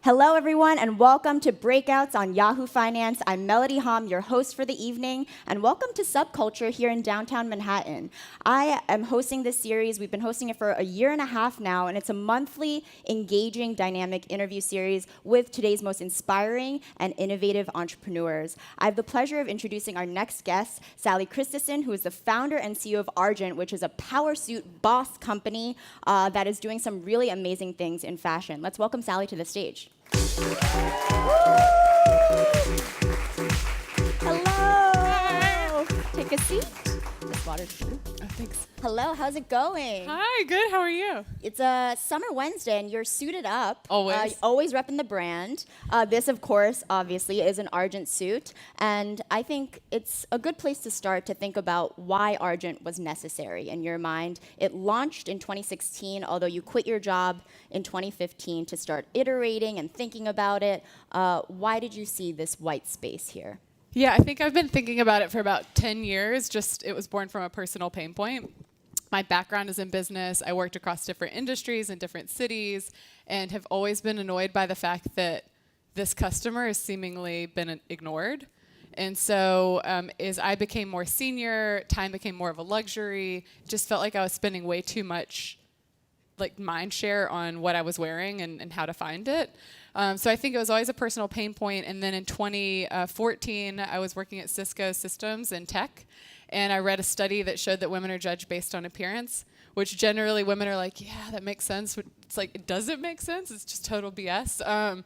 Hello, everyone, and welcome to Breakouts on Yahoo Finance. I'm Melody Hom, your host for the evening, and welcome to Subculture here in downtown Manhattan. I am hosting this series. We've been hosting it for a year and a half now, and it's a monthly, engaging, dynamic interview series with today's most inspiring and innovative entrepreneurs. I have the pleasure of introducing our next guest, Sali Christeson, who is the founder and CEO of Argent, which is a power suit boss company that is doing some really amazing things in fashion. Let's welcome Sali to the stage. Hello. Take a seat. This water's for you. Oh, thanks. Hello, how's it going? Hi, good. How are you? It's a summer Wednesday, and you're suited up. Always. Always repping the brand. This, of course, obviously, is an Argent suit. And I think it's a good place to start to think about why Argent was necessary in your mind. It launched in 2016, although you quit your job in 2015 to start iterating and thinking about it. Why did you see this white space here? Yeah, I think I've been thinking about it for about 10 years. It was born from a personal pain point. My background is in business. I worked across different industries in different cities and have always been annoyed by the fact that this customer has seemingly been ignored. And so as I became more senior, time became more of a luxury. Just felt like I was spending way too much mind share on what I was wearing and how to find it. So I think it was always a personal pain point. And then in 2014, I was working at Cisco Systems in tech. And I read a study that showed that women are judged based on appearance, which generally women are like, yeah, that makes sense. It's like, it doesn't make sense. It's just total BS. I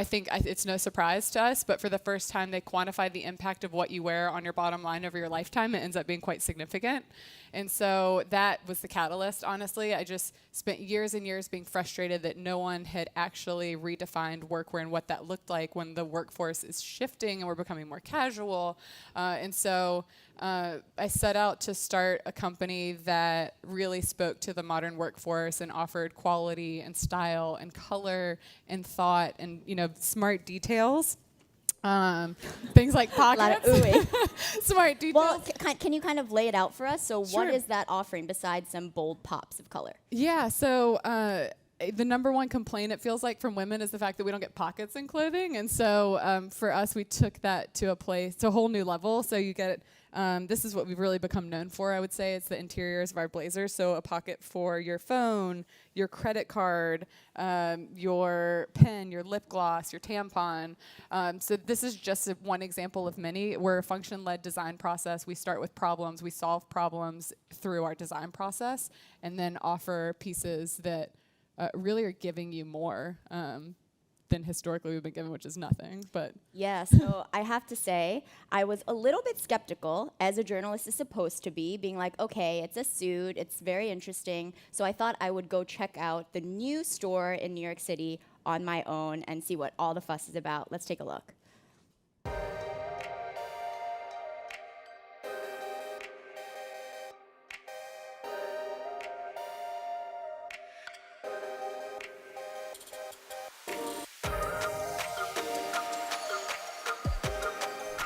think it's no surprise to us, but for the first time, they quantified the impact of what you wear on your bottom line over your lifetime. It ends up being quite significant. And so that was the catalyst, honestly. I just spent years and years being frustrated that no one had actually redefined workwear and what that looked like when the workforce is shifting and we're becoming more casual. I set out to start a company that really spoke to the modern workforce and offered quality and style and color and thought and, smart details. Things like pockets. A lot of ooey. Smart details. Well, can you kind of lay it out for us? So Sure. What is that offering besides some bold pops of color? Yeah, so the number one complaint it feels like from women is the fact that we don't get pockets in clothing. And so for us, we took that to a whole new level. So you get this is what we've really become known for, I would say. It's the interiors of our blazers. So a pocket for your phone, your credit card, your pen, your lip gloss, your tampon. So this is just one example of many. We're a function-led design process. We start with problems. We solve problems through our design process and then offer pieces that really are giving you more than historically we've been given, which is nothing. But yeah, so I have to say, I was a little bit skeptical, as a journalist is supposed to be, being like, okay, it's a suit, it's very interesting. So I thought I would go check out the new store in New York City on my own and see what all the fuss is about. Let's take a look.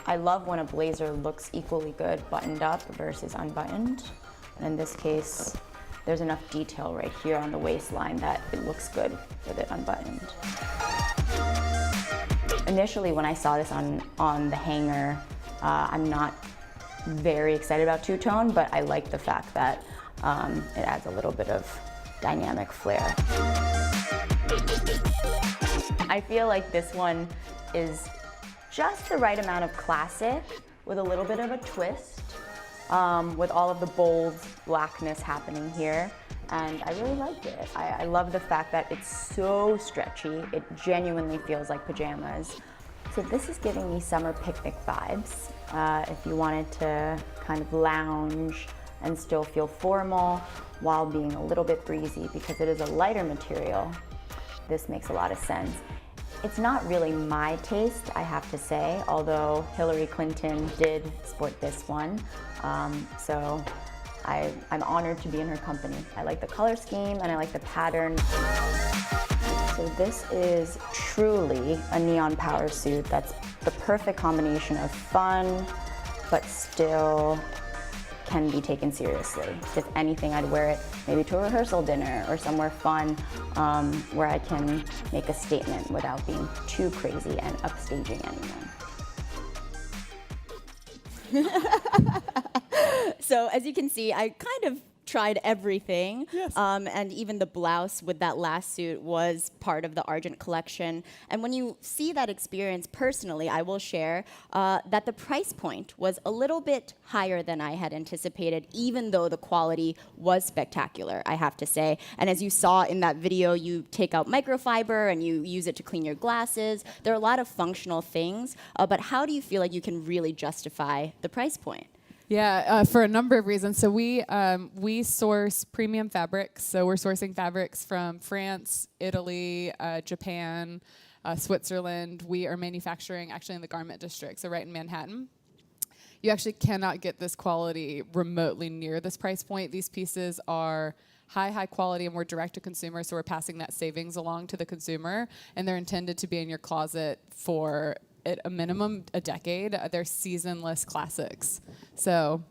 I love when a blazer looks equally good buttoned up versus unbuttoned. And in this case, there's enough detail right here on the waistline that it looks good with it unbuttoned. Initially, when I saw this on the hanger, I'm not very excited about two-tone, but I like the fact that it adds a little bit of dynamic flair. I feel like this one is just the right amount of classic with a little bit of a twist, with all of the bold blackness happening here. And I really like it. I love the fact that it's so stretchy. It genuinely feels like pajamas. So this is giving me summer picnic vibes. If you wanted to kind of lounge and still feel formal while being a little bit breezy, because it is a lighter material, this makes a lot of sense. It's not really my taste, I have to say, although Hillary Clinton did sport this one. So I'm honored to be in her company. I like the color scheme and I like the pattern. So this is truly a neon power suit that's the perfect combination of fun, but still can be taken seriously. If anything, I'd wear it maybe to a rehearsal dinner or somewhere fun where I can make a statement without being too crazy and upstaging anyone. So as you can see, I kind of tried everything. Yes. And even the blouse with that last suit was part of the Argent collection. And when you see that experience personally, I will share that the price point was a little bit higher than I had anticipated, even though the quality was spectacular, I have to say. And as you saw in that video, you take out microfiber and you use it to clean your glasses. There are a lot of functional things, but how do you feel like you can really justify the price point? Yeah, for a number of reasons. So we source premium fabrics. So we're sourcing fabrics from France, Italy, Japan, Switzerland. We are manufacturing actually in the garment district, so right in Manhattan. You actually cannot get this quality remotely near this price point. These pieces are high quality, and we're direct to consumer, so we're passing that savings along to the consumer, and they're intended to be in your closet for at a minimum a decade. They're seasonless classics. So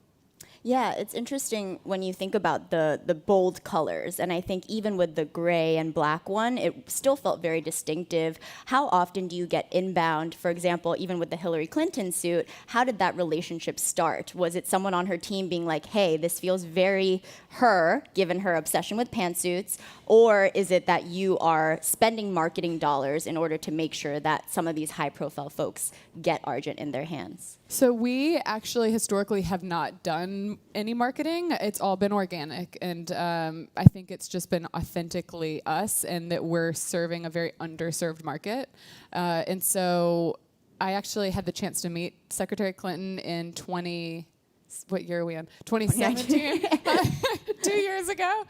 yeah, it's interesting when you think about the bold colors, and I think even with the gray and black one, it still felt very distinctive. How often do you get inbound, for example, even with the Hillary Clinton suit, how did that relationship start? Was it someone on her team being like, hey, this feels very her, given her obsession with pantsuits, or is it that you are spending marketing dollars in order to make sure that some of these high-profile folks get Argent in their hands? So we actually historically have not done any marketing. It's all been organic, and I think it's just been authentically us, and that we're serving a very underserved market. And so I actually had the chance to meet Secretary Clinton in what year are we in? 2017, 2 years ago.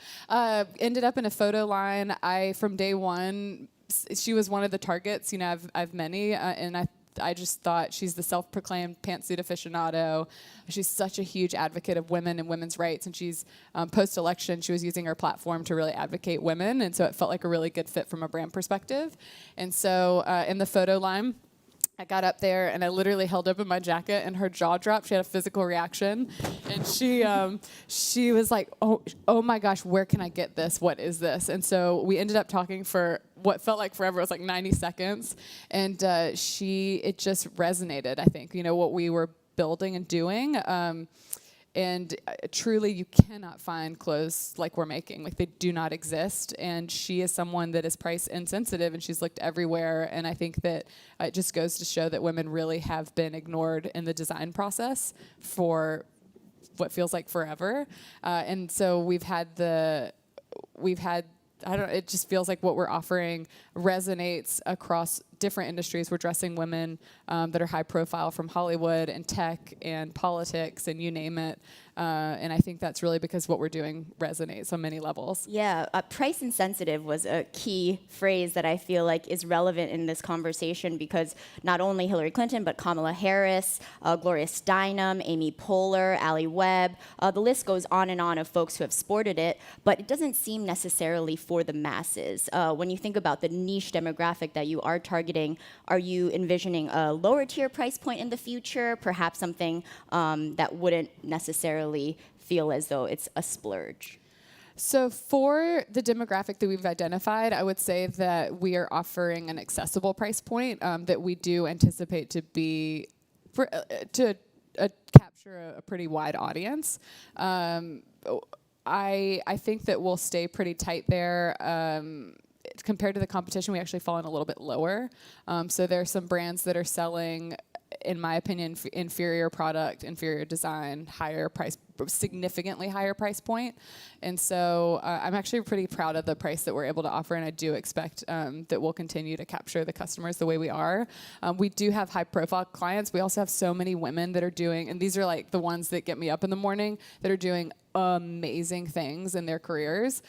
Ended up in a photo line. From day one, she was one of the targets. You know, I've many, and I just thought she's the self-proclaimed pantsuit aficionado. She's such a huge advocate of women and women's rights, and she's post-election, she was using her platform to really advocate women, and so it felt like a really good fit from a brand perspective. And so in the photo line, I got up there and I literally held open my jacket and her jaw dropped. She had a physical reaction, and she was like, oh my gosh, where can I get this? What is this? And so we ended up talking for what felt like forever. It was like 90 seconds, and it just resonated. I think, you know, what we were building and doing. And truly, you cannot find clothes like we're making. Like, they do not exist. And she is someone that is price insensitive, and she's looked everywhere. And I think that it just goes to show that women really have been ignored in the design process for what feels like forever. And so it just feels like what we're offering resonates across different industries. We're dressing women that are high profile, from Hollywood and tech and politics and you name it. And I think that's really because what we're doing resonates on many levels. Yeah, price insensitive was a key phrase that I feel like is relevant in this conversation, because not only Hillary Clinton, but Kamala Harris, Gloria Steinem, Amy Poehler, Allie Webb, the list goes on and on of folks who have sported it, but it doesn't seem necessarily for the masses. When you think about the niche demographic that you are targeting, are you envisioning a lower tier price point in the future, perhaps something that wouldn't necessarily feel as though it's a splurge? So for the demographic that we've identified, I would say that we are offering an accessible price point that we do anticipate to be to capture a pretty wide audience. I think that we'll stay pretty tight there. Compared to the competition, we actually fall in a little bit lower. So there are some brands that are selling, in my opinion, inferior product, inferior design, higher price, significantly higher price point. And so I'm actually pretty proud of the price that we're able to offer, and I do expect that we'll continue to capture the customers the way we are. We do have high profile clients. We also have so many women that are doing, and these are like the ones that get me up in the morning, that are doing amazing things in their careers,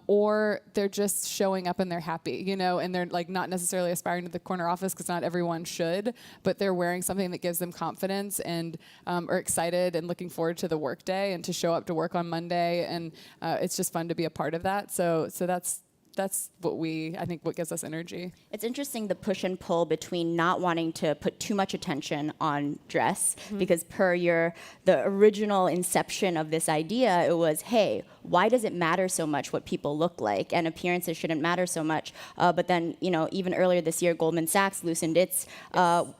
or they're just showing up and they're happy, you know, and they're like not necessarily aspiring to the corner office, because not everyone should, but they're wearing something that gives them confidence and are excited and looking forward to the work day and to show up to work on Monday, and it's just fun to be a part of that. So that's that's I think what gives us energy. It's interesting the push and pull between not wanting to put too much attention on dress, because the original inception of this idea, it was, hey, why does it matter so much what people look like, and appearances shouldn't matter so much. But then, even earlier this year, Goldman Sachs loosened its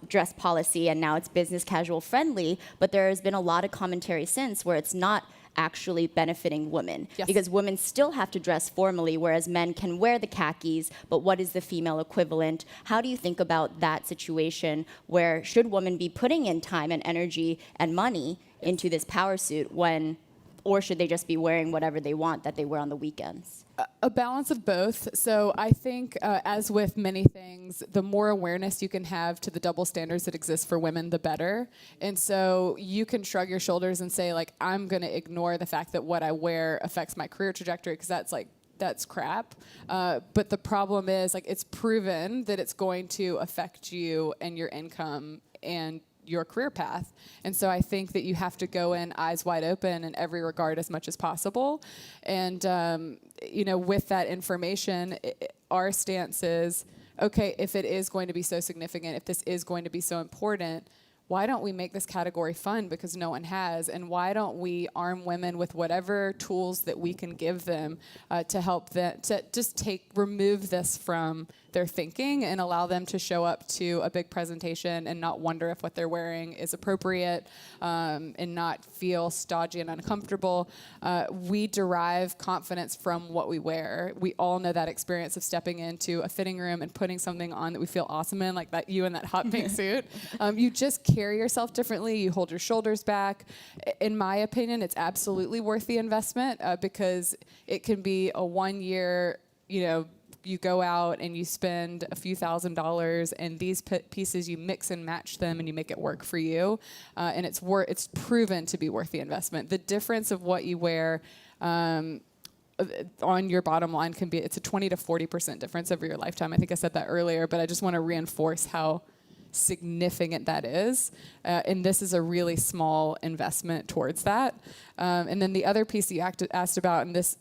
dress policy, and now it's business casual friendly. But there has been a lot of commentary since where it's not actually benefiting women, because women still have to dress formally, whereas men can wear the khakis, but what is the female equivalent? How do you think about that situation where should women be putting in time and energy and money into this power suit or should they just be wearing whatever they want that they wear on the weekends? A balance of both. So I think, as with many things, the more awareness you can have to the double standards that exist for women, the better. And so you can shrug your shoulders and say, like, I'm going to ignore the fact that what I wear affects my career trajectory, because that's crap. But the problem is, like, it's proven that it's going to affect you and your income and your career path. And so I think that you have to go in eyes wide open in every regard as much as possible. And, with that information, our stance is, okay, if it is going to be so significant, if this is going to be so important, why don't we make this category fun, because no one has? And why don't we arm women with whatever tools that we can give them to help them to just remove this from their thinking and allow them to show up to a big presentation and not wonder if what they're wearing is appropriate, and not feel stodgy and uncomfortable. We derive confidence from what we wear. We all know that experience of stepping into a fitting room and putting something on that we feel awesome in, like that you in that hot pink suit. You just carry yourself differently. You hold your shoulders back. In my opinion, it's absolutely worth the investment, because it can be a 1 year, you go out and you spend a few $1,000s, and these pieces, you mix and match them and you make it work for you. And it's proven to be worth the investment. The difference of what you wear on your bottom line it's a 20 to 40% difference over your lifetime. I think I said that earlier, but I just want to reinforce how significant that is. And this is a really small investment towards that. And then the other piece you asked about, and this,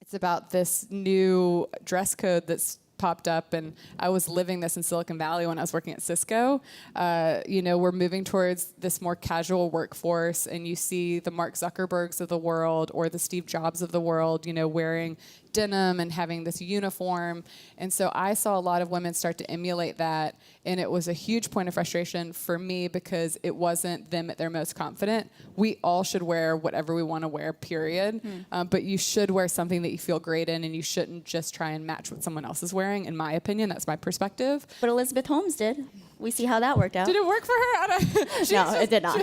it's about this new dress code that's popped up, and I was living this in Silicon Valley when I was working at Cisco. We're moving towards this more casual workforce, and you see the Mark Zuckerbergs of the world or the Steve Jobs of the world, wearing denim and having this uniform. And so I saw a lot of women start to emulate that, and it was a huge point of frustration for me because it wasn't them at their most confident. We all should wear whatever we want to wear, period. But you should wear something that you feel great in, and you shouldn't just try and match what someone else is wearing, in my opinion. That's my perspective. But Elizabeth Holmes did. We see how that worked out. Did it work for her? No, it did not.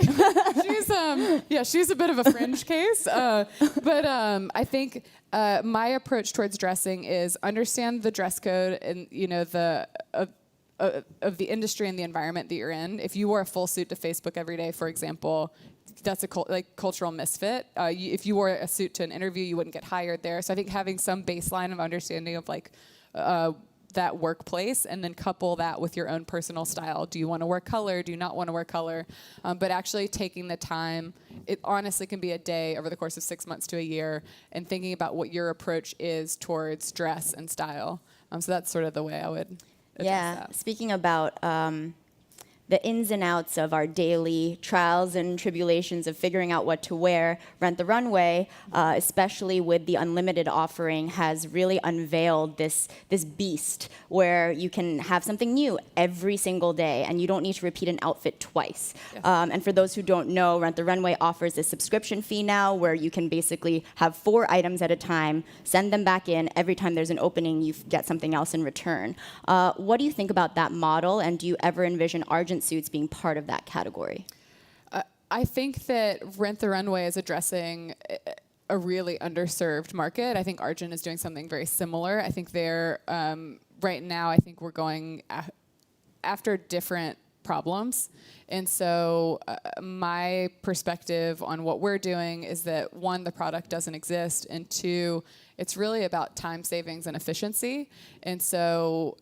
She's a bit of a fringe case. But I think my approach towards dressing is understand the dress code and of the industry and the environment that you're in. If you wore a full suit to Facebook every day, for example, that's a cultural misfit. If you wore a suit to an interview, you wouldn't get hired there. So I think having some baseline of understanding of that workplace, and then couple that with your own personal style. Do you want to wear color? Do you not want to wear color? But actually taking the time, it honestly can be a day over the course of 6 months to a year, and thinking about what your approach is towards dress and style. So that's sort of the way I would address that. Speaking about the ins and outs of our daily trials and tribulations of figuring out what to wear, Rent the Runway, especially with the unlimited offering, has really unveiled this beast where you can have something new every single day, and you don't need to repeat an outfit twice. And for those who don't know, Rent the Runway offers a subscription fee now where you can basically have 4 items at a time, send them back in. Every time there's an opening, you get something else in return. What do you think about that model, and do you ever envision Argent suits being part of that category? I think that Rent the Runway is addressing a really underserved market. I think Argent is doing something very similar. I think they're right now, I think we're going after different problems. And so my perspective on what we're doing is that, 1, the product doesn't exist, and 2, it's really about time savings and efficiency. And so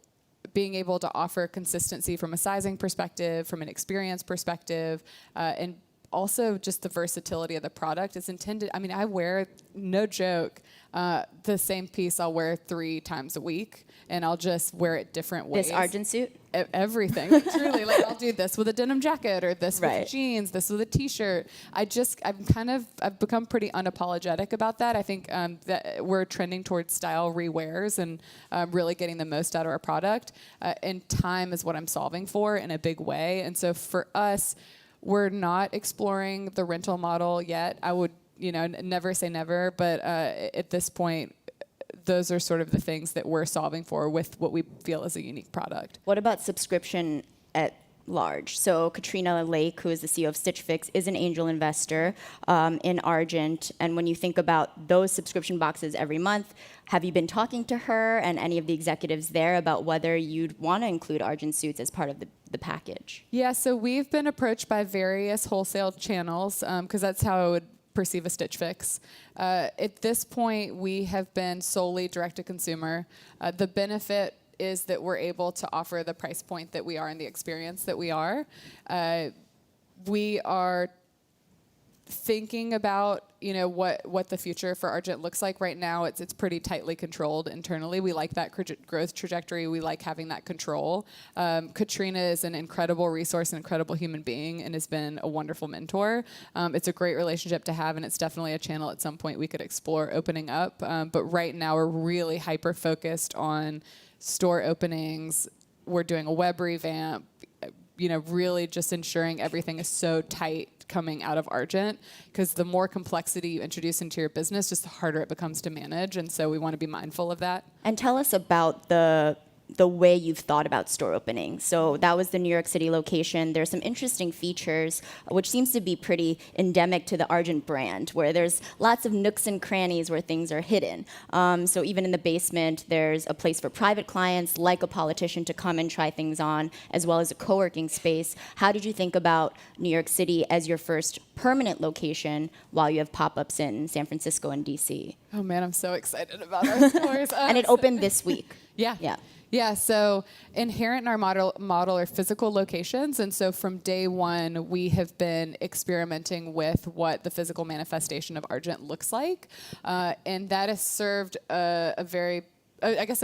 being able to offer consistency from a sizing perspective, from an experience perspective, and also just the versatility of the product is intended. I mean, I wear, no joke, the same piece I'll wear 3 times a week, and I'll just wear it different ways. This Argent suit? Everything, truly. Like, I'll do this with a denim jacket, or this with jeans, this with a t-shirt. I've become pretty unapologetic about that. I think that we're trending towards style rewears and really getting the most out of our product. And time is what I'm solving for in a big way. And so for us, we're not exploring the rental model yet. I would, never say never, but at this point, those are sort of the things that we're solving for with what we feel is a unique product. What about subscription at large? So Katrina Lake, who is the CEO of Stitch Fix, is an angel investor in Argent. And when you think about those subscription boxes every month, have you been talking to her and any of the executives there about whether you'd want to include Argent suits as part of the package? Yeah, so we've been approached by various wholesale channels, because that's how I would perceive a Stitch Fix. At this point, we have been solely direct-to-consumer. The benefit is that we're able to offer the price point that we are and the experience that we are. We are thinking about what the future for Argent looks like. Right now, it's pretty tightly controlled internally. We like that growth trajectory. We like having that control. Katrina is an incredible resource, an incredible human being, and has been a wonderful mentor. It's a great relationship to have, and it's definitely a channel at some point we could explore opening up. But right now, we're really hyper-focused on store openings. We're doing a web revamp, really just ensuring everything is so tight coming out of Argent, because the more complexity you introduce into your business, just the harder it becomes to manage. And so we want to be mindful of that. And tell us about the way you've thought about store opening. So that was the New York City location. There's some interesting features, which seems to be pretty endemic to the Argent brand, where there's lots of nooks and crannies where things are hidden. So even in the basement, there's a place for private clients, like a politician, to come and try things on, as well as a co-working space. How did you think about New York City as your first permanent location while you have pop-ups in San Francisco and DC? Oh man, I'm so excited about our stores. And it opened this week. Yeah, so inherent in our model are physical locations. And so from day one, we have been experimenting with what the physical manifestation of Argent looks like. And that has served a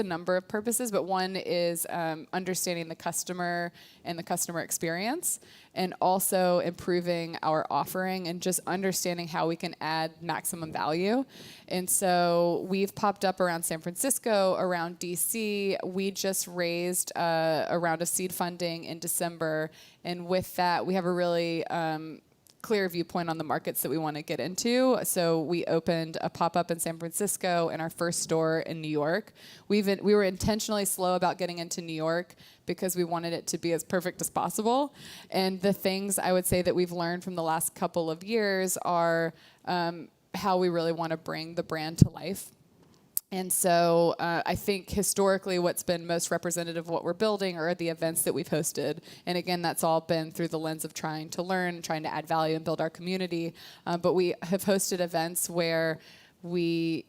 number of purposes, but one is understanding the customer and the customer experience, and also improving our offering and just understanding how we can add maximum value. And so we've popped up around San Francisco, around DC. We just raised a round of seed funding in December. And with that, we have a really clear viewpoint on the markets that we want to get into. So we opened a pop-up in San Francisco and our first store in New York. We were intentionally slow about getting into New York because we wanted it to be as perfect as possible. And the things I would say that we've learned from the last couple of years are how we really want to bring the brand to life. And so I think historically what's been most representative of what we're building are the events that we've hosted. And again, that's all been through the lens of trying to learn, trying to add value and build our community. But we have hosted events where we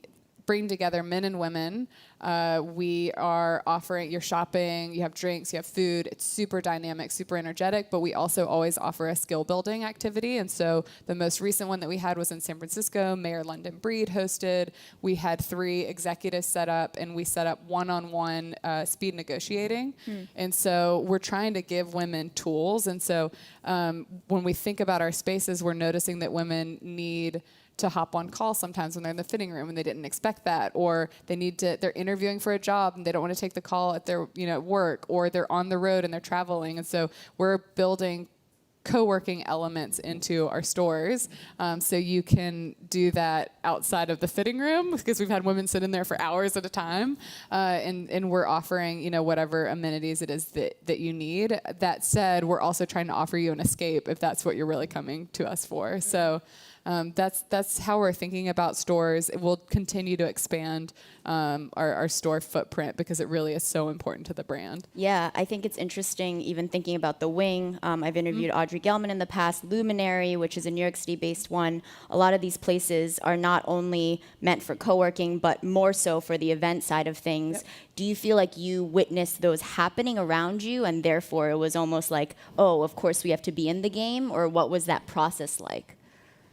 bring together men and women. We are offering, you're shopping, you have drinks, you have food. It's super dynamic, super energetic, but we also always offer a skill building activity. And so the most recent one that we had was in San Francisco. Mayor London Breed hosted. We had 3 executives set up, and we set up one-on-one speed negotiating. And so we're trying to give women tools. And so when we think about our spaces, we're noticing that women need to hop on call sometimes when they're in the fitting room and they didn't expect that, or they're interviewing for a job and they don't want to take the call at their at work, or they're on the road and they're traveling. And so we're building co-working elements into our stores, so you can do that outside of the fitting room, because we've had women sit in there for hours at a time, and we're offering whatever amenities it is that you need. That said, we're also trying to offer you an escape if that's what you're really coming to us for. So That's how we're thinking about stores. We'll continue to expand our store footprint because it really is so important to the brand. Yeah, I think it's interesting even thinking about the Wing. I've interviewed Audrey Gelman in the past, Luminary, which is a New York City-based one. A lot of these places are not only meant for co-working, but more so for the event side of things. Yep. Do you feel like you witnessed those happening around you and therefore it was almost like, oh, of course we have to be in the game? Or what was that process like?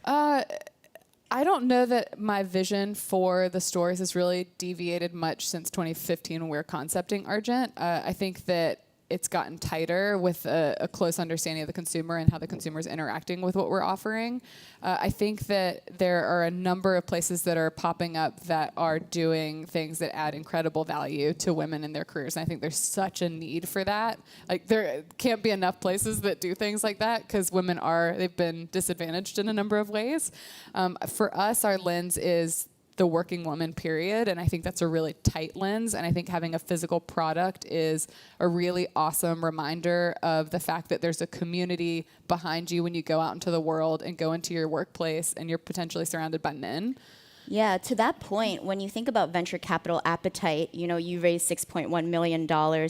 I don't know that my vision for the stores has really deviated much since 2015 when we were concepting Argent. I think that it's gotten tighter with a close understanding of the consumer and how the consumer is interacting with what we're offering. I think that there are a number of places that are popping up that are doing things that add incredible value to women in their careers. And I think there's such a need for that. Like there can't be enough places that do things like that because they've been disadvantaged in a number of ways. For us, our lens is the working woman, period. And I think that's a really tight lens. And I think having a physical product is a really awesome reminder of the fact that there's a community behind you when you go out into the world and go into your workplace and you're potentially surrounded by men. Yeah, to that point, when you think about venture capital appetite, you raised $6.1 million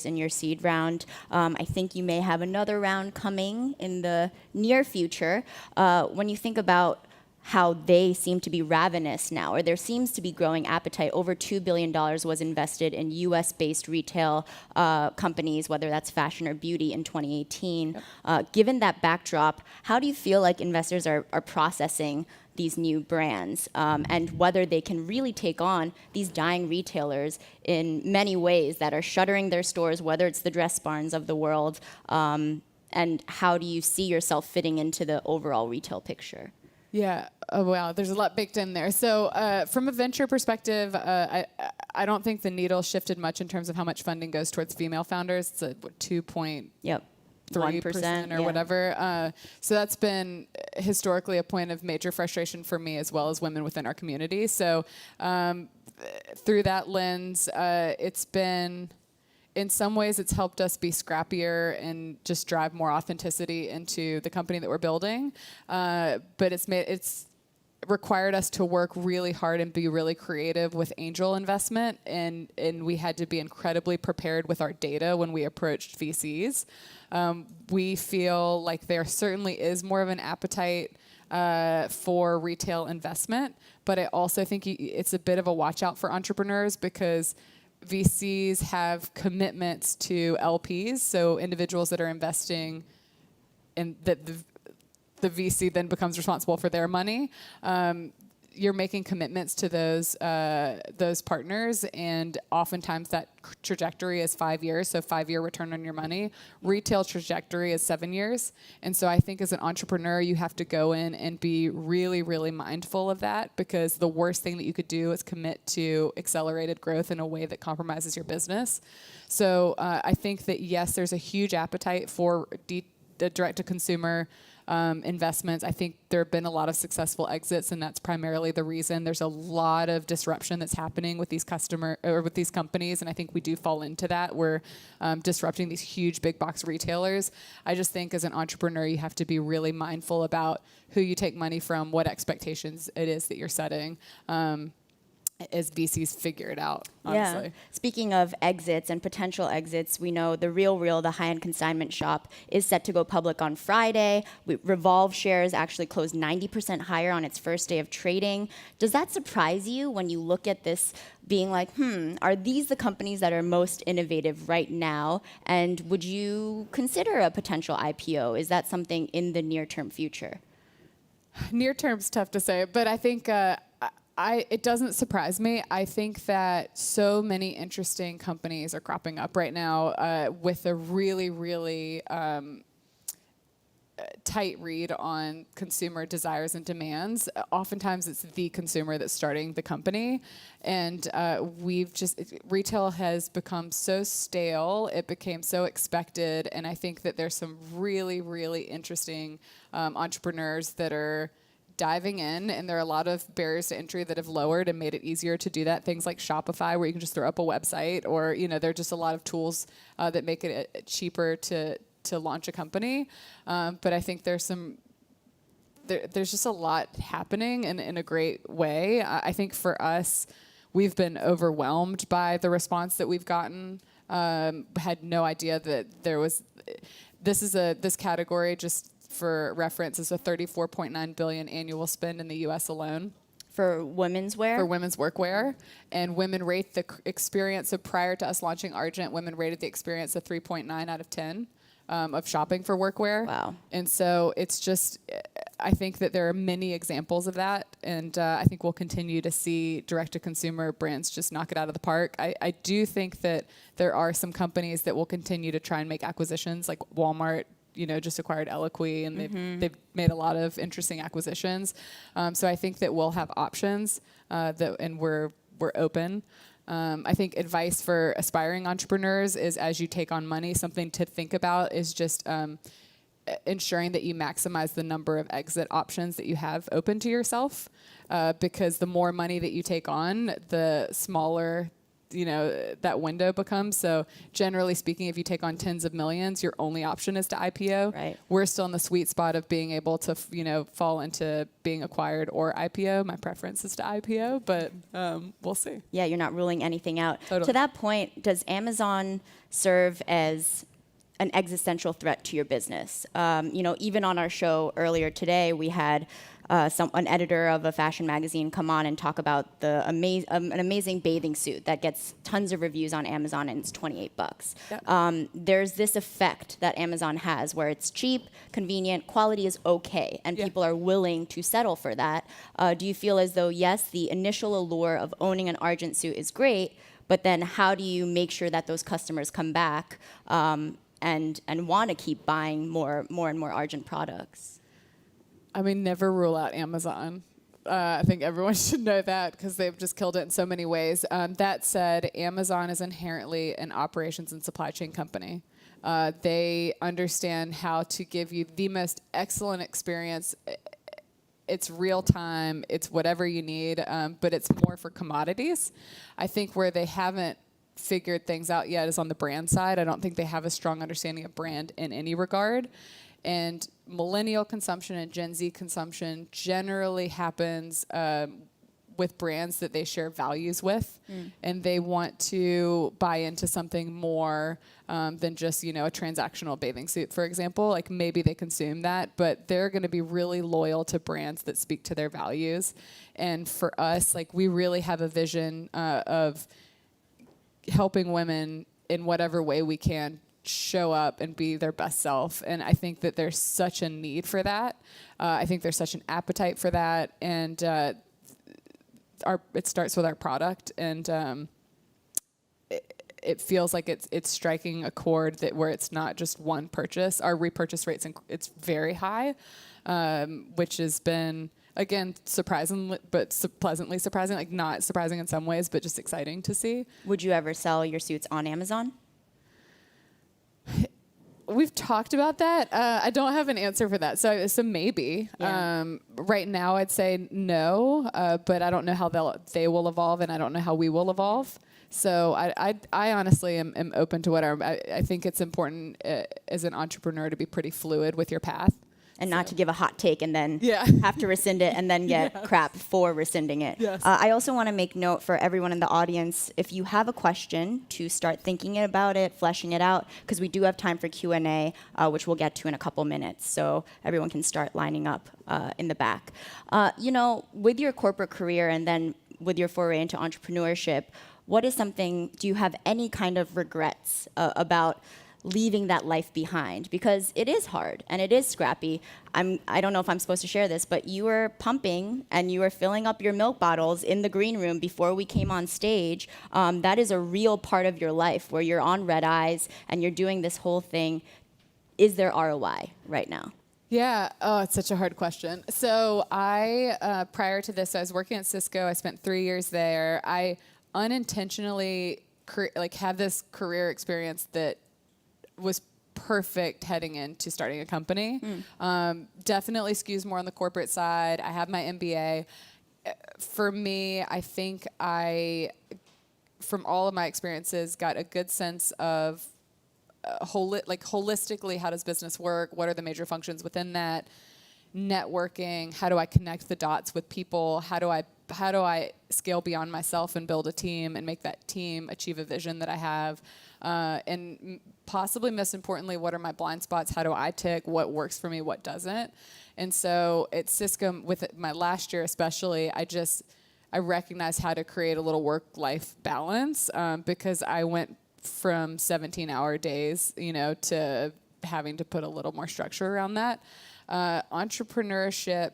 in your seed round. I think you may have another round coming in the near future. When you think about how they seem to be ravenous now, or there seems to be growing appetite. Over $2 billion was invested in US-based retail companies, whether that's fashion or beauty, in 2018. Yep. Given that backdrop, how do you feel like investors are processing these new brands and whether they can really take on these dying retailers in many ways that are shuttering their stores, whether it's the Dress Barns of the world, and how do you see yourself fitting into the overall retail picture? Yeah. Oh, wow. There's a lot baked in there. So from a venture perspective, I don't think the needle shifted much in terms of how much funding goes towards female founders. It's a 2.3% or whatever. So that's been historically a point of major frustration for me as well as women within our community. So through that lens, it's been... in some ways, it's helped us be scrappier and just drive more authenticity into the company that we're building. But it's required us to work really hard and be really creative with angel investment. And we had to be incredibly prepared with our data when we approached VCs. We feel like there certainly is more of an appetite for retail investment. But I also think it's a bit of a watch out for entrepreneurs because VCs have commitments to LPs, so individuals that are investing in that the VC then becomes responsible for their money. You're making commitments to those partners, and oftentimes that trajectory is 5 years, so 5-year return on your money. Retail trajectory is 7 years, and so I think as an entrepreneur, you have to go in and be really, really mindful of that because the worst thing that you could do is commit to accelerated growth in a way that compromises your business. So I think that yes, there's a huge appetite for the direct-to-consumer investments. I think there have been a lot of successful exits, and that's primarily the reason. There's a lot of disruption that's happening with these companies, and I think we do fall into that. We're disrupting these huge big box retailers. I just think as an entrepreneur, you have to be really mindful about who you take money from, what expectations it is that you're setting. As VCs figure it out, honestly. Yeah. Speaking of exits and potential exits, we know the Real, the high-end consignment shop, is set to go public on Friday. Revolve shares actually closed 90% higher on its first day of trading. Does that surprise you when you look at this being like, are these the companies that are most innovative right now? And would you consider a potential IPO? Is that something in the near-term future? Near term's tough to say, but I think it doesn't surprise me. I think that so many interesting companies are cropping up right now with a really, really tight read on consumer desires and demands. Oftentimes it's the consumer that's starting the company. And retail has become so stale, it became so expected. And I think that there's some really, really interesting entrepreneurs that are diving in, and there are a lot of barriers to entry that have lowered and made it easier to do that. Things like Shopify, where you can just throw up a website, or there are just a lot of tools that make it cheaper to launch a company. But I think there's some there's just a lot happening and in a great way. I think for us, we've been overwhelmed by the response that we've gotten. Had no idea that there was. This category, just for reference, is a $34.9 billion annual spend in the U.S. alone. For women's wear? For women's workwear. And women rate the experience. So prior to us launching Argent, women rated the experience a 3.9 out of 10 of shopping for workwear. Wow. And so it's just, I think that there are many examples of that. And I think we'll continue to see direct-to-consumer brands just knock it out of the park. I do think that there are some companies that will continue to try and make acquisitions, like Walmart, just acquired Eloquii, and they've made a lot of interesting acquisitions. So I think that we'll have options, and we're open. I think advice for aspiring entrepreneurs is, as you take on money, something to think about is just ensuring that you maximize the number of exit options that you have open to yourself, because the more money that you take on, the smaller that window becomes. So generally speaking, if you take on tens of millions, your only option is to IPO. Right. We're still in the sweet spot of being able to, fall into being acquired or IPO. My preference is to IPO, but we'll see. Yeah, you're not ruling anything out. Totally. To that point, does Amazon serve as an existential threat to your business? Even on our show earlier today, we had an editor of a fashion magazine come on and talk about an amazing bathing suit that gets tons of reviews on Amazon, and it's $28. Yep. There's this effect that Amazon has where it's cheap, convenient, quality is okay, and people are willing to settle for that. Do you feel as though, yes, the initial allure of owning an Argent suit is great, but then how do you make sure that those customers come back and want to keep buying more and more Argent products? I mean, never rule out Amazon. I think everyone should know that because they've just killed it in so many ways. That said, Amazon is inherently an operations and supply chain company. They understand how to give you the most excellent experience. It's real time. It's whatever you need, but it's more for commodities. I think where they haven't figured things out yet is on the brand side. I don't think they have a strong understanding of brand in any regard. And millennial consumption and Gen Z consumption generally happens with brands that they share values with, and they want to buy into something more than just a transactional bathing suit, for example. Like maybe they consume that, but they're going to be really loyal to brands that speak to their values. And for us, like we really have a vision of helping women in whatever way we can show up and be their best self. And I think that there's such a need for that. I think there's such an appetite for that. And it starts with our product. And it feels like it's striking a chord where it's not just one purchase. Our repurchase rates, it's very high, which has been, again, surprising, but pleasantly surprising. Like not surprising in some ways, but just exciting to see. Would you ever sell your suits on Amazon? We've talked about that. I don't have an answer for that. So maybe. Yeah. Right now, I'd say no, but I don't know how they will evolve, and I don't know how we will evolve. So I honestly am open to whatever. I think it's important as an entrepreneur to be pretty fluid with your path. And not to give a hot take and then have to rescind it and then get crap for rescinding it. Yes. I also want to make note for everyone in the audience, if you have a question, to start thinking about it, fleshing it out, because we do have time for Q&A, which we'll get to in a couple minutes. So everyone can start lining up in the back. With your corporate career and then with your foray into entrepreneurship, do you have any kind of regrets about leaving that life behind? Because it is hard and it is scrappy. I don't know if I'm supposed to share this, but you were pumping and you were filling up your milk bottles in the green room before we came on stage. That is a real part of your life where you're on red eyes and you're doing this whole thing. Is there ROI right now? Yeah. Oh, it's such a hard question. So prior to this, I was working at Cisco. I spent 3 years there. I unintentionally had this career experience that was perfect heading into starting a company. Definitely skews more on the corporate side. I have my MBA. For me, I think from all of my experiences, got a good sense of holistically, how does business work? What are the major functions within that? networking? How do I connect the dots with people? How do I scale beyond myself and build a team and make that team achieve a vision that I have? And possibly most importantly, what are my blind spots? How do I tick? What works for me? What doesn't? And so at Cisco, with my last year especially, I recognized how to create a little work-life balance because I went from 17-hour days, to having to put a little more structure around that. Entrepreneurship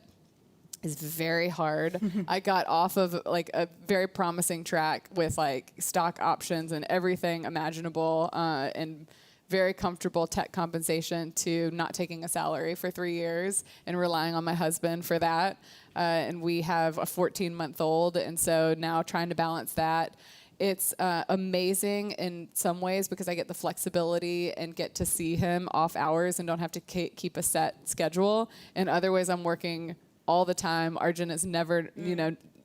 is very hard. I got off of like a very promising track with like stock options and everything imaginable, and very comfortable tech compensation, to not taking a salary for 3 years and relying on my husband for that. And we have a 14-month-old, and so now trying to balance that. It's amazing in some ways because I get the flexibility and get to see him off hours and don't have to keep a set schedule. In other ways, I'm working all the time. Argent is never,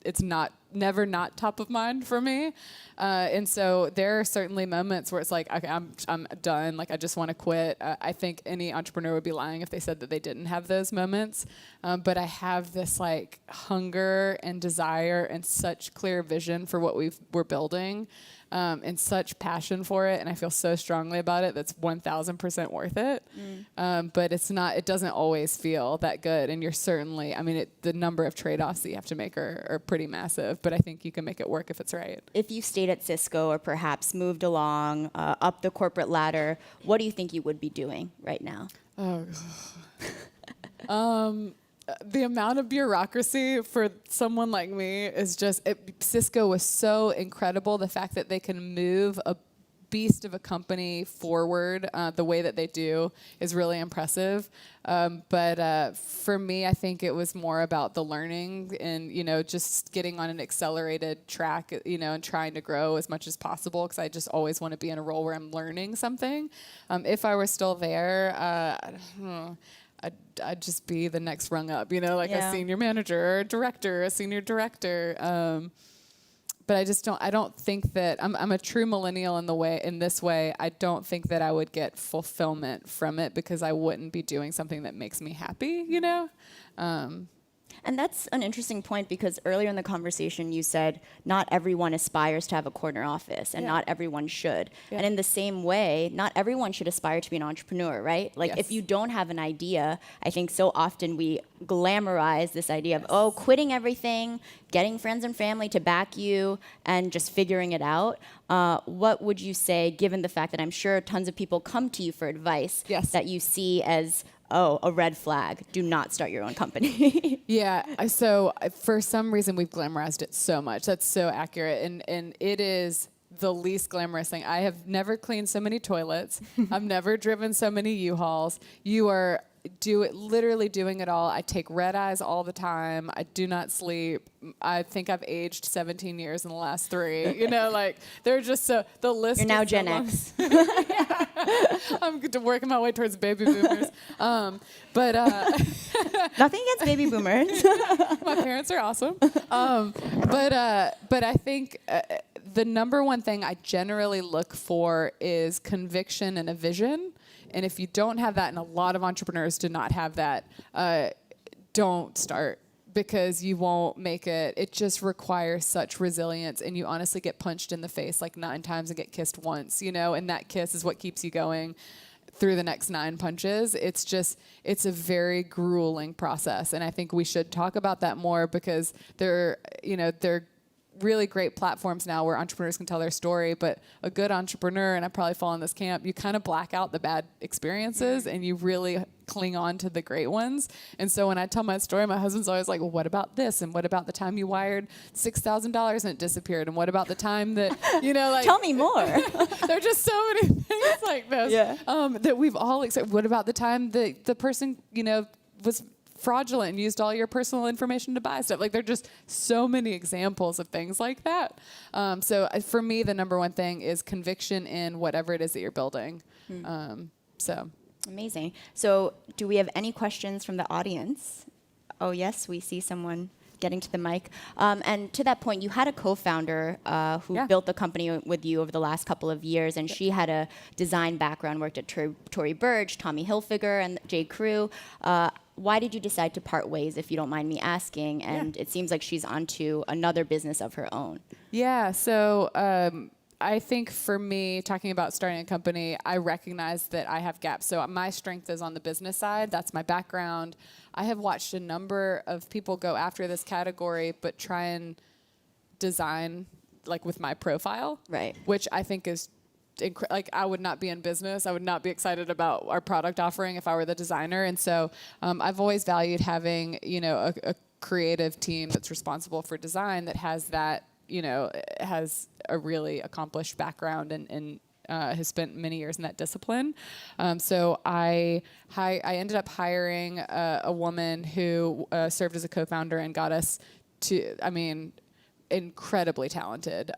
it's never not top of mind for me. And so there are certainly moments where it's like, okay, I'm done. Like, I just want to quit. I think any entrepreneur would be lying if they said that they didn't have those moments. But I have this like hunger and desire and such clear vision for what we're building. And such passion for it, and I feel so strongly about it. That's 1,000% worth it. But it doesn't always feel that good. And you're certainly, the number of trade-offs that you have to make are pretty massive, but I think you can make it work if it's right. If you stayed at Cisco or perhaps moved along up the corporate ladder, what do you think you would be doing right now? The amount of bureaucracy for someone like me is just, Cisco was so incredible. The fact that they can move a beast of a company forward the way that they do is really impressive. But for me, I think it was more about the learning and, just getting on an accelerated track, and trying to grow as much as possible, because I just always want to be in a role where I'm learning something. If I were still there, I don't know. I'd just be the next rung up, a senior manager or a senior director. But I don't think that I'm a true millennial in this way. I don't think that I would get fulfillment from it because I wouldn't be doing something that makes me happy, And that's an interesting point, because earlier in the conversation you said not everyone aspires to have a corner office, and not everyone should. And in the same way, not everyone should aspire to be an entrepreneur, right? Like, if you don't have an idea, I think so often we glamorize this idea of, quitting everything, getting friends and family to back you, and just figuring it out. What would you say, given the fact that I'm sure tons of people come to you for advice that you see as a red flag, do not start your own company? So for some reason we've glamorized it so much. That's so accurate. And it is the least glamorous thing. I have never cleaned so many toilets. I've never driven so many U-Hauls. You are literally doing it all. I take red eyes all the time. I do not sleep. I think I've aged 17 years in the last 3. They're just so, the list. You're now is Gen so X. I'm working my way towards baby boomers. But nothing against baby boomers. My parents are awesome. But I think the number one thing I generally look for is conviction and a vision. And if you don't have that, and a lot of entrepreneurs do not have that, don't start, because you won't make it. It just requires such resilience, and you honestly get punched in the face like 9 times and get kissed once, and that kiss is what keeps you going through the next 9 punches. It's a very grueling process. And I think we should talk about that more, because they're really great platforms now where entrepreneurs can tell their story. But a good entrepreneur, and I probably fall in this camp, you kind of black out the bad experiences and you really cling on to the great ones. And so when I tell my story, my husband's always like, well, what about this? And what about the time you wired $6,000 and it disappeared? And what about the time that, tell me more. There are just so many things like this that we've all accepted. What about the time that the person, was fraudulent and used all your personal information to buy stuff? Like, there are just so many examples of things like that. So for me, the number one thing is conviction in whatever it is that you're building. Amazing. So do we have any questions from the audience? Oh, yes, we see someone getting to the mic. And to that point, you had a co-founder who built the company with you over the last couple of years, and she had a design background, worked at Tory Burch, Tommy Hilfiger, and J. Crew. why did you decide to part ways, if you don't mind me asking? And it seems like she's onto another business of her own. Yeah, so I think for me, talking about starting a company, I recognize that I have gaps. So my strength is on the business side. That's my background. I have watched a number of people go after this category, but try and design like with my profile, Right. which I think is like I would not be in business. I would not be excited about our product offering if I were the designer. And so I've always valued having, you know, a creative team that's responsible for design that has that, you know, has a really accomplished background and has spent many years in that discipline. So I ended up hiring a woman who served as a co-founder and got us to, I mean, incredibly talented,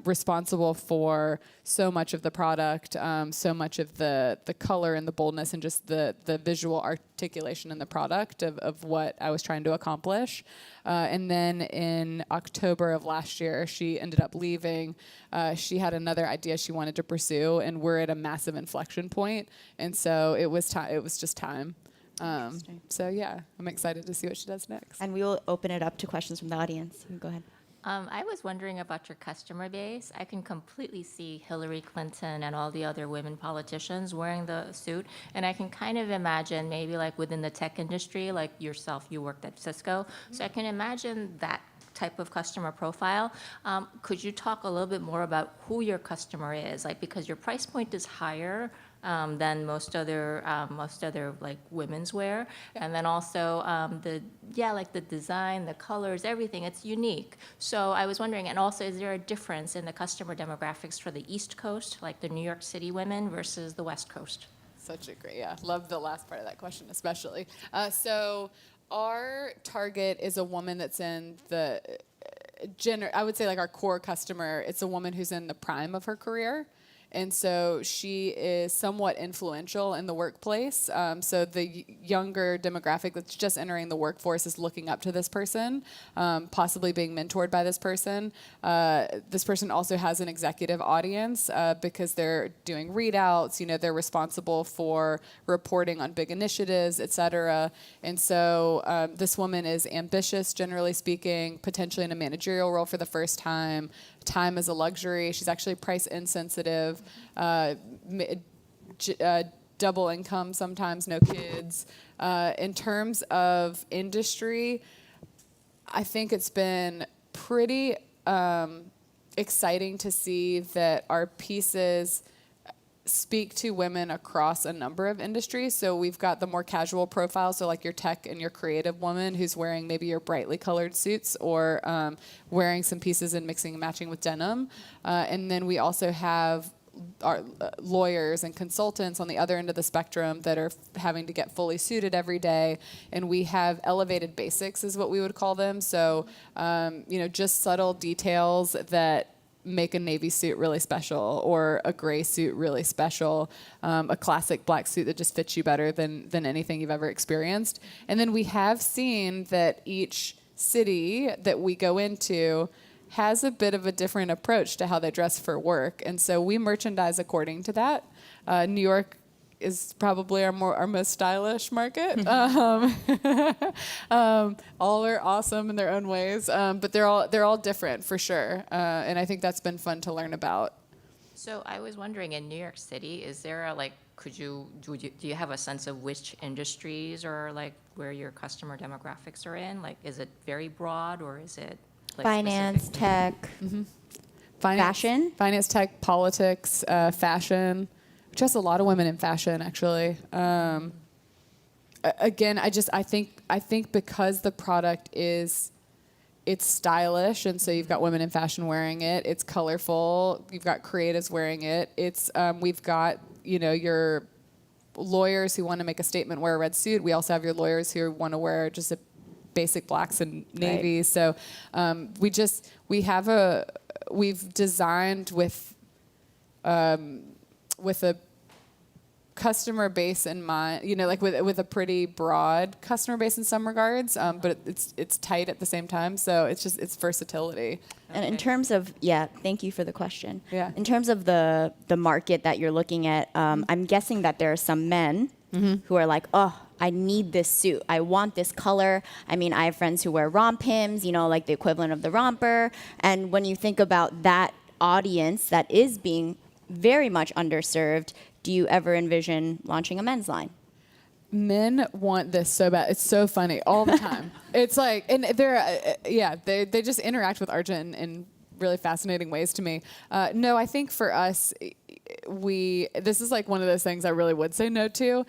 responsible for so much of the product, so much of the color and the boldness and just the visual articulation in the product of what I was trying to accomplish. And then in October of last year, she ended up leaving. She had another idea she wanted to pursue, and we're at a massive inflection point. And so it was time. It was just time. So yeah, I'm excited to see what she does next. And we will open it up to questions from the audience. You can go ahead. I was wondering about your customer base. I can completely see Hillary Clinton and all the other women politicians wearing the suit, and I can kind of imagine maybe like within the tech industry, like yourself, you worked at Cisco, so I can imagine that type of customer profile. Could you talk a little bit more about who your customer is, like because your price point is higher than most other like women's wear, and then also like the design, the colors, everything. It's unique. So I was wondering, and also, is there a difference in the customer demographics for the East Coast, like the New York City women, versus the West Coast? Such a great, love the last part of that question especially. So our target is a woman that's in the I would say like our core customer. It's a woman who's in the prime of her career. And so she is somewhat influential in the workplace. So the younger demographic that's just entering the workforce is looking up to this person, possibly being mentored by this person. This person also has an executive audience because they're doing readouts. You know, they're responsible for reporting on big initiatives, et cetera. And so this woman is ambitious, generally speaking, potentially in a managerial role for the first time. Time is a luxury. She's actually price insensitive, double income sometimes, no kids. In terms of industry, I think it's been pretty exciting to see that our pieces speak to women across a number of industries. So we've got the more casual profile, so like your tech and your creative woman who's wearing maybe your brightly colored suits or wearing some pieces and mixing and matching with denim. And then we also have our lawyers and consultants on the other end of the spectrum that are having to get fully suited every day. And we have elevated basics is what we would call them. So, just subtle details that make a navy suit really special or a gray suit really special, a classic black suit that just fits you better than anything you've ever experienced. And then we have seen that each city that we go into has a bit of a different approach to how they dress for work. And so we merchandise according to that. New York is probably our most stylish market. All are awesome in their own ways, but they're all different for sure. And I think that's been fun to learn about. So I was wondering, in New York City, is there a do you have a sense of which industries or like where your customer demographics are in? Like, is it very broad or is it like Finance, specific? tech, fashion? Finance, tech, politics, fashion. Just a lot of women in fashion, actually. Again, I think because the product it's stylish, and so you've got women in fashion wearing it. It's colorful. You've got creatives wearing it. It's we've got your lawyers who want to make a statement wear a red suit. We also have your lawyers who want to wear just a basic blacks and navies. Right. So we've designed with a customer base in mind, like with a pretty broad customer base in some regards, but it's tight at the same time. So it's versatility. And in terms of, thank you for the question. Yeah. In terms of the market that you're looking at, I'm guessing that there are some men who are like, oh, I need this suit. I want this color. I mean, I have friends who wear rompims, like the equivalent of the romper. And when you think about that audience that is being very much underserved, do you ever envision launching a men's line? Men want this so bad. It's so funny all the time. It's like, and they just interact with Argent in really fascinating ways to me. No, I think for us, this is like one of those things I really would say no to.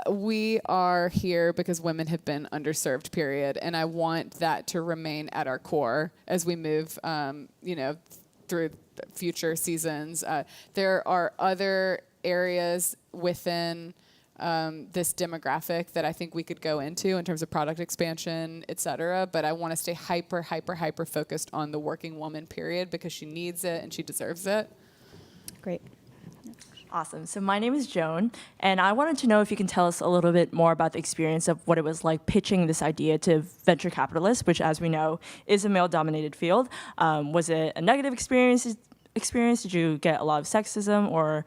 We are here because women have been underserved, period. And I want that to remain at our core as we move, through future seasons. There are other areas within this demographic that I think we could go into in terms of product expansion, et cetera. But I want to stay hyper focused on the working woman, period, because she needs it and she deserves it. Great. Awesome. So my name is Joan, and I wanted to know if you can tell us a little bit more about the experience of what it was like pitching this idea to venture capitalists, which, as we know, is a male-dominated field. Was it a negative experience? Did you get a lot of sexism or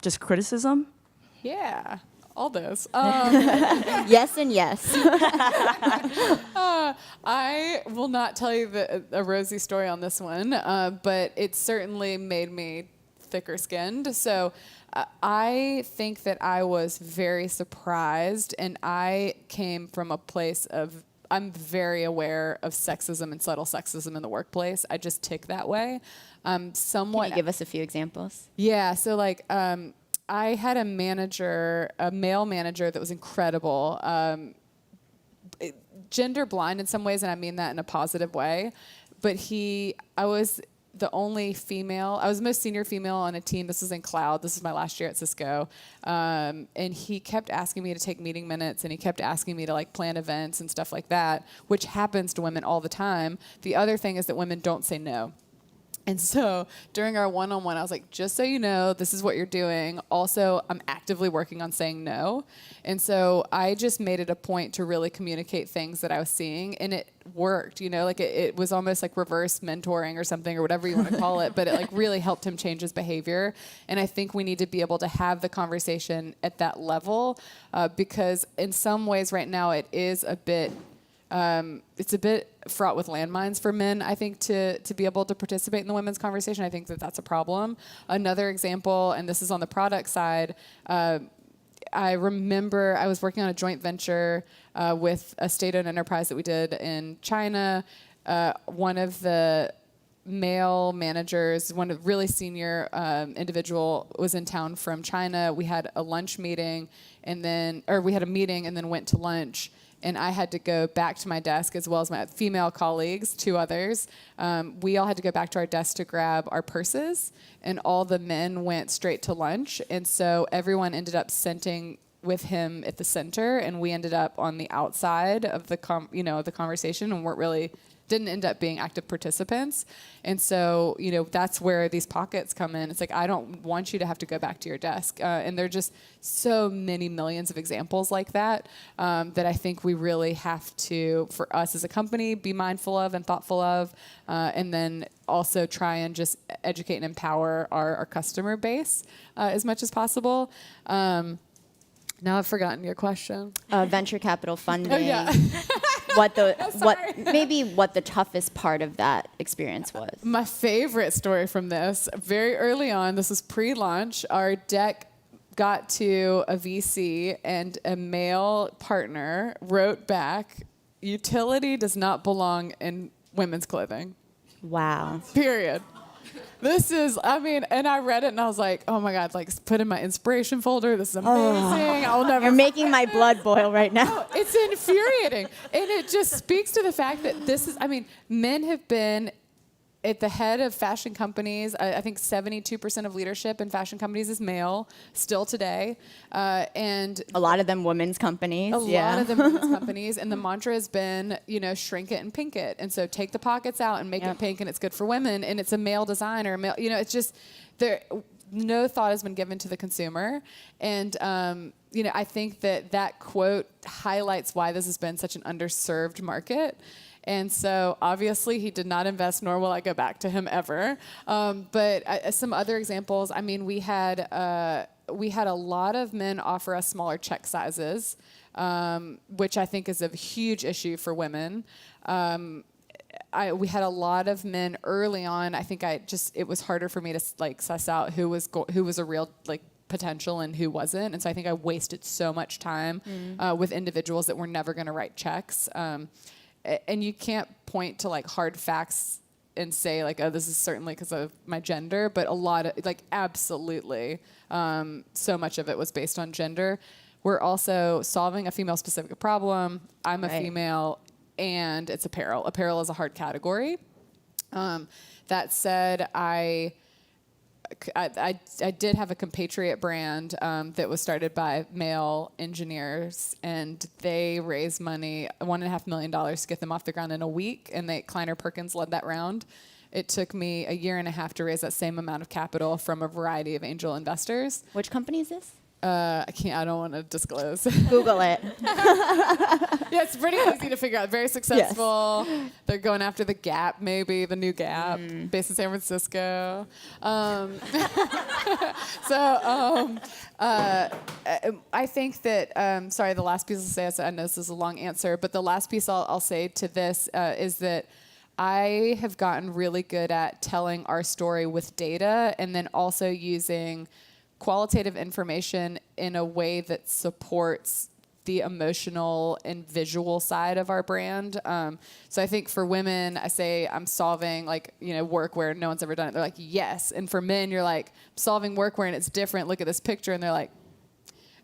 just criticism? Yeah. All those. Yes and yes. I will not tell you a rosy story on this one, but it certainly made me thicker skinned. So I think that I was very surprised, and I came from a place of, I'm very aware of sexism and subtle sexism in the workplace. I just tick that way. Somewhat. Can you give us a few examples? Yeah. So like, I had a male manager that was incredible, gender blind in some ways, and I mean that in a positive way. But I was the only female. I was the most senior female on a team. This was in cloud. This is my last year at Cisco. And he kept asking me to take meeting minutes, and he kept asking me to like plan events and stuff like that, which happens to women all the time. The other thing is that women don't say no. And so during our one-on-one, I was like, just so you know, this is what you're doing. Also, I'm actively working on saying no. And so I just made it a point to really communicate things that I was seeing. And it worked, like it was almost like reverse mentoring or something, or whatever you want to call it. But it like really helped him change his behavior. And I think we need to be able to have the conversation at that level because in some ways right now it is a bit... it's a bit fraught with landmines for men, I think, to be able to participate in the women's conversation. I think that that's a problem. Another example, and this is on the product side, I remember I was working on a joint venture with a state-owned enterprise that we did in China. One of the male managers, one of really senior individual was in town from China. We had a lunch meeting we had a meeting and then went to lunch. And I had to go back to my desk as well as my female colleagues, 2 others. We all had to go back to our desk to grab our purses, and all the men went straight to lunch. And so everyone ended up sitting with him at the center, and we ended up on the outside of the conversation and didn't end up being active participants. And so, that's where these pockets come in. It's like, I don't want you to have to go back to your desk. And there are just so many millions of examples like that that I think we really have to, for us as a company, be mindful of and thoughtful of, and then also try and just educate and empower our customer base as much as possible. Now I've forgotten your question. Venture capital funding. Oh, yeah. What the toughest part of that experience was. My favorite story from this, very early on, this was pre-launch, our deck got to a VC and a male partner wrote back, utility does not belong in women's clothing. Wow. Period. This is, and I read it and I was like, oh my God, like put in my inspiration folder. This is amazing. I'll never. You're making my blood boil right now. No, it's infuriating. And it just speaks to the fact that men have been at the head of fashion companies. I think 72% of leadership in fashion companies is male still today. And a lot of them women's companies. A lot of them women's companies. And the mantra has been, shrink it and pink it. And so take the pockets out and make it pink, and it's good for women. And it's a male designer. It's just no thought has been given to the consumer. And, I think that quote highlights why this has been such an underserved market. And so obviously he did not invest, nor will I go back to him ever. But some other examples, we had we had a lot of men offer us smaller check sizes, which I think is a huge issue for women. We had a lot of men early on. I think it was harder for me to like suss out who was a real like potential and who wasn't. And so I think I wasted so much time with individuals that were never going to write checks. And you can't point to like hard facts and say like, oh, this is certainly because of my gender, but a lot of like absolutely so much of it was based on gender. We're also solving a female specific problem. I'm a female, and it's apparel. Apparel is a hard category. That said, I did have a compatriot brand that was started by male engineers, and they raised money, $1.5 million to get them off the ground in a week, and Kleiner Perkins led that round. It took me a year and a half to raise that same amount of capital from a variety of angel investors. Which company is this? I don't want to disclose. Google it. Yeah, it's pretty easy to figure out. Very successful. Yes. They're going after the Gap, maybe, the new Gap, based in San Francisco. I think that, sorry, the last piece I'll say, I know this is a long answer, but the last piece I'll say to this is that I have gotten really good at telling our story with data and then also using qualitative information in a way that supports the emotional and visual side of our brand. So I think for women, I say I'm solving workwear. No one's ever done it. They're like, yes. And for men, you're like, solving workwear and it's different. Look at this picture. And they're like,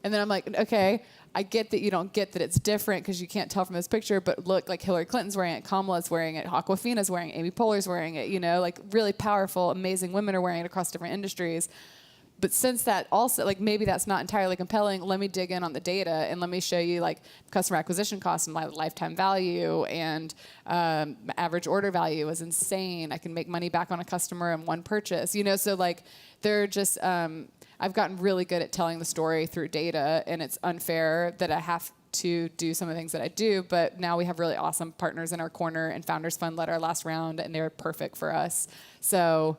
and then I'm like, okay, I get that you don't get that it's different because you can't tell from this picture, but look, like Hillary Clinton's wearing it, Kamala's wearing it, Aquafina's wearing it, Amy Poehler's wearing it, like really powerful, amazing women are wearing it across different industries. But since that also, like maybe that's not entirely compelling, let me dig in on the data and let me show you like customer acquisition costs and my lifetime value and average order value is insane. I can make money back on a customer in one purchase, so like they're just, I've gotten really good at telling the story through data, and it's unfair that I have to do some of the things that I do, but now we have really awesome partners in our corner, and Founders Fund led our last round and they're perfect for us. So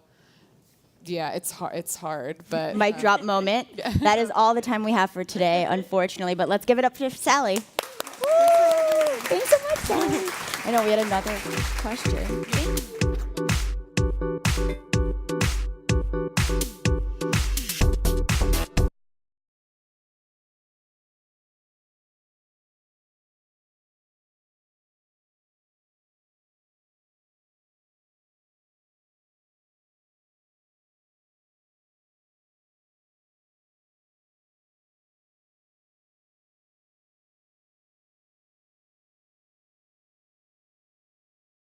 yeah, it's hard, but... Mic drop moment. Yeah. That is all the time we have for today, unfortunately, but let's give it up to Sally. Woo! Thanks so much, Sally. I know we had another question.